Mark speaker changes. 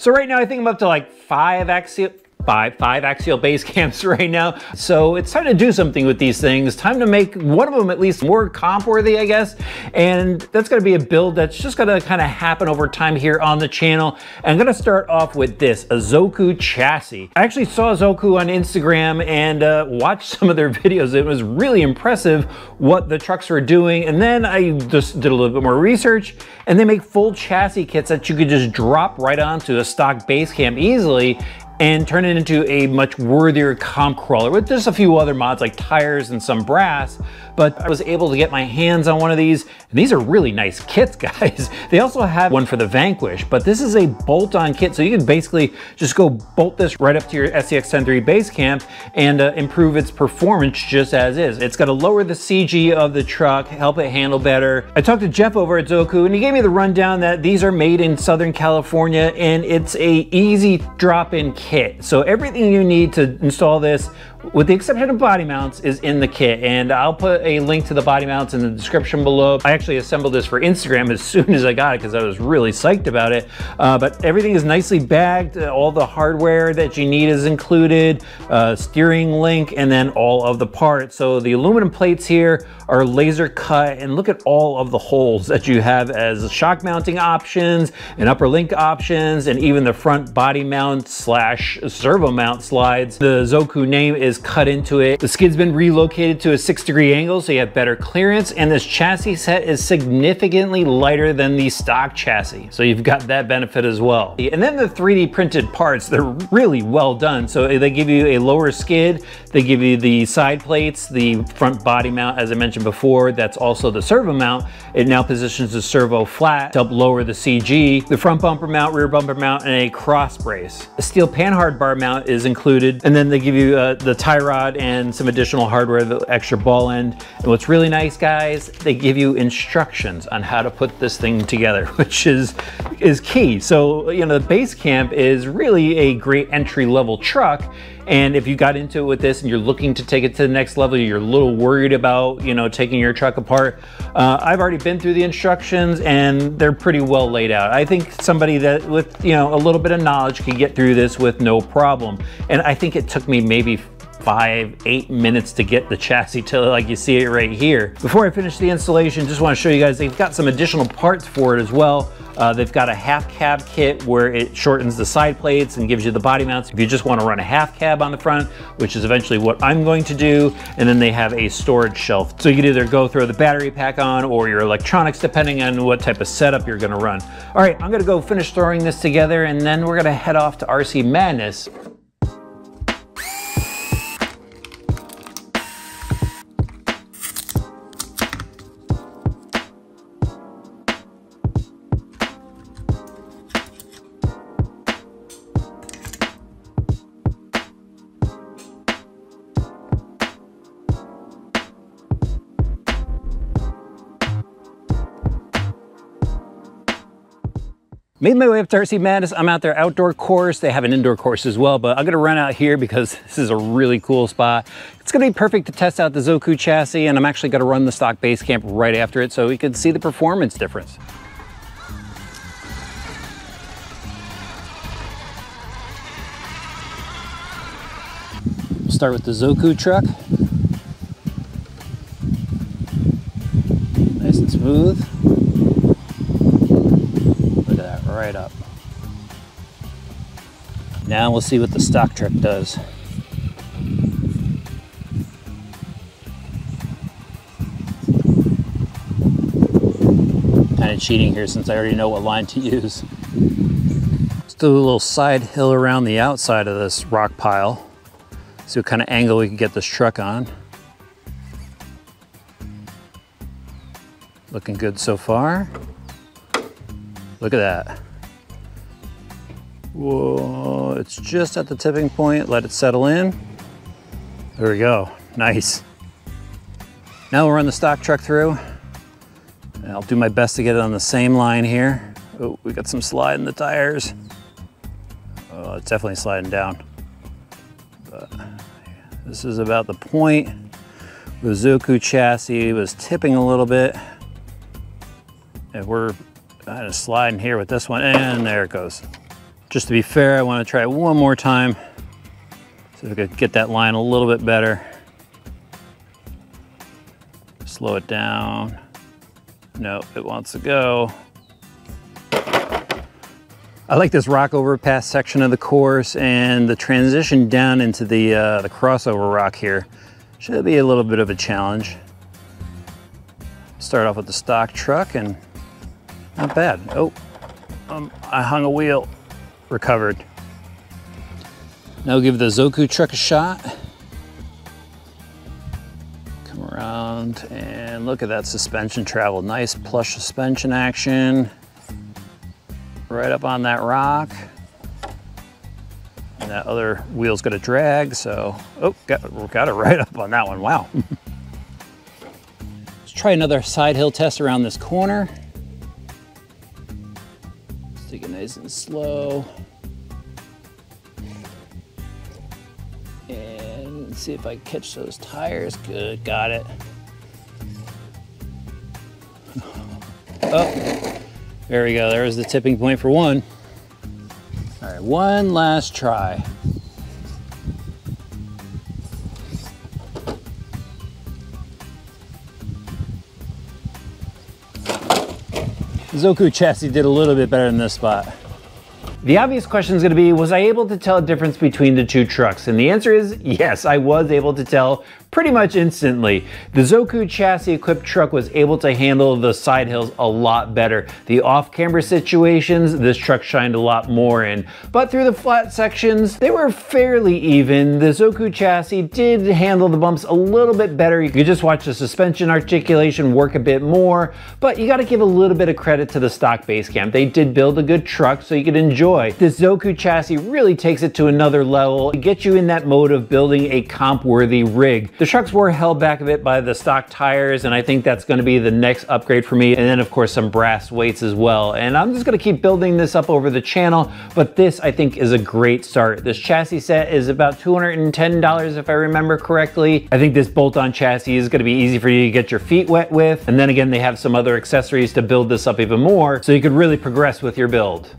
Speaker 1: So right now I think I'm up to like five axial base camps right now. So it's time to do something with these things. Time to make one of them at least more comp worthy, I guess. And that's gonna be a build that's just gonna kind of happen over time here on the channel. And I'm gonna start off with this, a Zoku Chassis. I actually saw Zoku on Instagram and watched some of their videos. It was really impressive what the trucks were doing. And then I just did a little bit more research, and they make full chassis kits that you could just drop right onto a stock base camp easily and turn it into a much worthier comp crawler with just a few other mods like tires and some brass. But I was able to get my hands on one of these, and these are really nice kits, guys. They also have one for the Vanquish, but this is a bolt-on kit, so you can basically just go bolt this right up to your SCX10III Base Camp and improve its performance just as is. It's gonna lower the CG of the truck, help it handle better. I talked to Jeff over at Zoku, and he gave me the rundown that these are made in Southern California, and it's a easy drop-in kit. So everything you need to install this, with the exception of body mounts, is in the kit, and I'll put a link to the body mounts in the description below. I actually assembled this for Instagram as soon as I got it because I was really psyched about it. But everything is nicely bagged. All the hardware that you need is included, steering link, and then all of the parts. So the aluminum plates here are laser cut, and look at all of the holes that you have as shock mounting options and upper link options, and even the front body mount slash servo mount slides. The Zoku name is cut into it. The skid's been relocated to a 6-degree angle so you have better clearance, and this chassis set is significantly lighter than the stock chassis, so you've got that benefit as well. And then the 3D printed parts, they're really well done. So they give you a lower skid, they give you the side plates, the front body mount, as I mentioned before, that's also the servo mount. It now positions the servo flat to help lower the CG, the front bumper mount, rear bumper mount, and a cross brace. A steel panhard bar mount is included, and then they give you the tie rod and some additional hardware, the extra ball end. And what's really nice, guys, they give you instructions on how to put this thing together, which is key. So, you know, the Base Camp is really a great entry-level truck. And if you got into it with this and you're looking to take it to the next level, you're a little worried about, you know, taking your truck apart, I've already been through the instructions and they're pretty well laid out. I think somebody that with, you know, a little bit of knowledge could get through this with no problem. And I think it took me maybe 5-8 minutes to get the chassis to like you see it right here. Before I finish the installation, just want to show you guys they've got some additional parts for it as well. They've got a half cab kit where it shortens the side plates and gives you the body mounts if you just want to run a half cab on the front, which is eventually what I'm going to do. And then they have a storage shelf. So you can either go throw the battery pack on or your electronics, depending on what type of setup you're going to run. All right, I'm going to go finish throwing this together, and then we're going to head off to RC Madness. Made my way up to RC Madness. I'm out there outdoor course. They have an indoor course as well, but I'm gonna run out here because this is a really cool spot. It's gonna be perfect to test out the Zoku chassis, and I'm actually gonna run the stock base camp right after it so we can see the performance difference. We'll start with the Zoku truck. Nice and smooth. Right up. Now we'll see what the stock truck does. Kind of cheating here since I already know what line to use. Let's do a little side hill around the outside of this rock pile. See what kind of angle we can get this truck on. Looking good so far. Look at that. Whoa, it's just at the tipping point. Let it settle in. There we go, nice. Now we'll run the stock truck through. And I'll do my best to get it on the same line here. Oh, we got some slide in the tires. Oh, it's definitely sliding down. But this is about the point where the Zoku chassis was tipping a little bit. And we're kind of sliding here with this one, and there it goes. Just to be fair, I want to try it one more time. See if I could get that line a little bit better. Slow it down. Nope, it wants to go. I like this rock overpass section of the course, and the transition down into the crossover rock here should be a little bit of a challenge. Start off with the stock truck, and not bad. Oh, I hung a wheel. Recovered. Now we'll give the Zoku truck a shot. Come around and look at that suspension travel. Nice plush suspension action. Right up on that rock. And that other wheel's got a drag, so, oh, got it right up on that one, wow. Let's try another side hill test around this corner. Take it nice and slow. And see if I catch those tires. Good, got it. Oh, there we go. There's the tipping point for one. All right, one last try. Zoku Chassis did a little bit better in this spot. The obvious question is going to be, was I able to tell a difference between the two trucks? And the answer is yes, I was able to tell pretty much instantly. The Zoku Chassis equipped truck was able to handle the side hills a lot better. The off-camber situations, this truck shined a lot more in. But through the flat sections, they were fairly even. The Zoku Chassis did handle the bumps a little bit better. You could just watch the suspension articulation work a bit more, but you got to give a little bit of credit to the stock base camp. They did build a good truck so you could enjoy. This Zoku Chassis really takes it to another level. It gets you in that mode of building a comp-worthy rig. The trucks were held back a bit by the stock tires, and I think that's going to be the next upgrade for me. And then of course some brass weights as well. And I'm just going to keep building this up over the channel, but this I think is a great start. This chassis set is about $210 if I remember correctly. I think this bolt-on chassis is going to be easy for you to get your feet wet with. And then again, they have some other accessories to build this up even more, so you could really progress with your build.